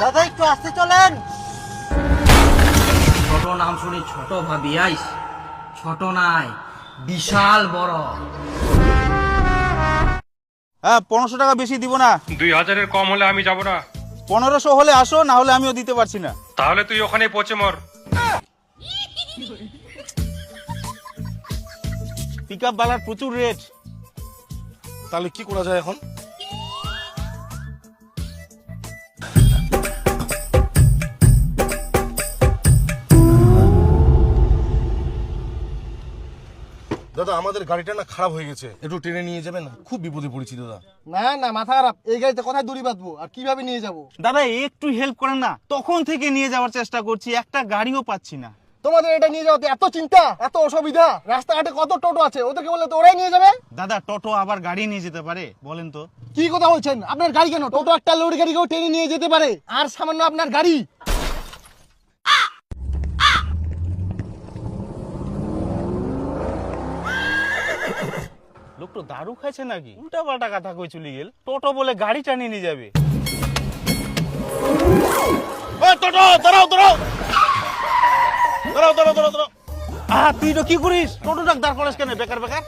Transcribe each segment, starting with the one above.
দাদা একটু আসতে চলেন। ছোট নাম শুনি ছোট ভাবি আইস, ছোট নাই বিশাল বড়। হ্যাঁ 1500 টাকা বেশি দিব না। 2000-এর কম হলে আমি যাব না। 1500 হলে আসো, না হলে আমিও দিতে পারছি না। তাহলে তুই ওখানেই পচে মর। পিক আপ বালার প্রচুর রেট। তাহলে কি করা যায় এখন? দাদা আমাদের গাড়িটা না খারাপ হয়ে গেছে, একটু ট্রেনে নিয়ে যাবেন? খুব বিপদে পড়েছি দাদা। না না, মাথা খারাপ। এই গাড়িতে কোথায় দড়ি বাঁধবো আর কিভাবে নিয়ে যাব? দাদা একটু হেল্প করেন না, তখন থেকে নিয়ে যাওয়ার চেষ্টা করছি, একটা গাড়িও পাচ্ছি না। তোমাদের এটা নিয়ে যাওয়াতে এত চিন্তা, এত অসুবিধা? রাস্তাঘাটে কত টোটো আছে, ওদেরকে বললে তো ওরাই নিয়ে যাবে। দাদা টোটো আবার গাড়ি নিয়ে যেতে পারে? বলেন তো। কি কথা বলছেন? আপনার গাড়ি কেন? টোটো একটা লোড গাড়িকেও টেনে নিয়ে যেতে পারে, আর সামান্য আপনার গাড়ি। লোক তো দারু খাইছে নাকি? উল্টা পাল্টা কথা কই চলে গেল। টোটো বলে গাড়ি টানিয়ে নিয়ে যাবে। টোটো দাঁড়াও দাঁড়াও দাঁড়াও দাঁড়াও দাঁড়াও দাঁড়াও। তুই তো কি করিস? টোটো ডাক দাঁড় করিস কেন বেকার বেকার?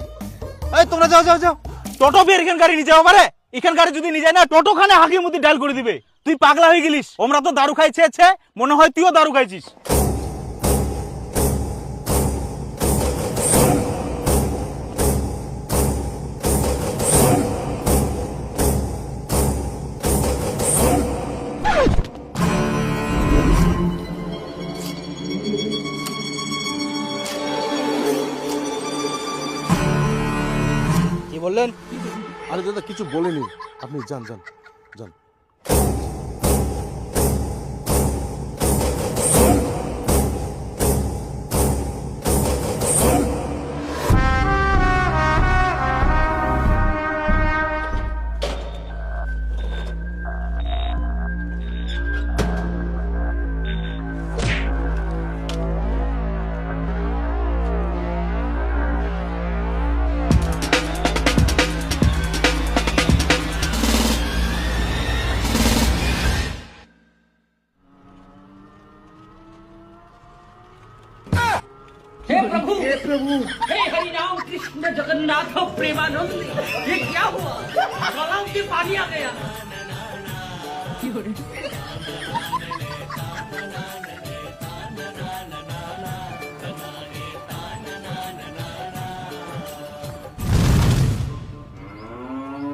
এই তোমরা যাও যাও যাও, টোটো বের এখান গাড়ি নিয়ে যাও পারে। এখান গাড়ি যদি নিয়ে যায় না, টোটো খানে হাঁকির মধ্যে ডাল করে দিবে। তুই পাগলা হয়ে গেলিস। আমরা তো দারু খাইছে, মনে হয় তুইও দারু খাইছিস। কি বললেন? আরে দাদা কিছু বলেনি, আপনি যান যান যান। हे प्रभु हे हरि राम कृष्ण जगन्नाथ प्रेमानंद, ये क्या हुआ? गलाव से पानी आ गया।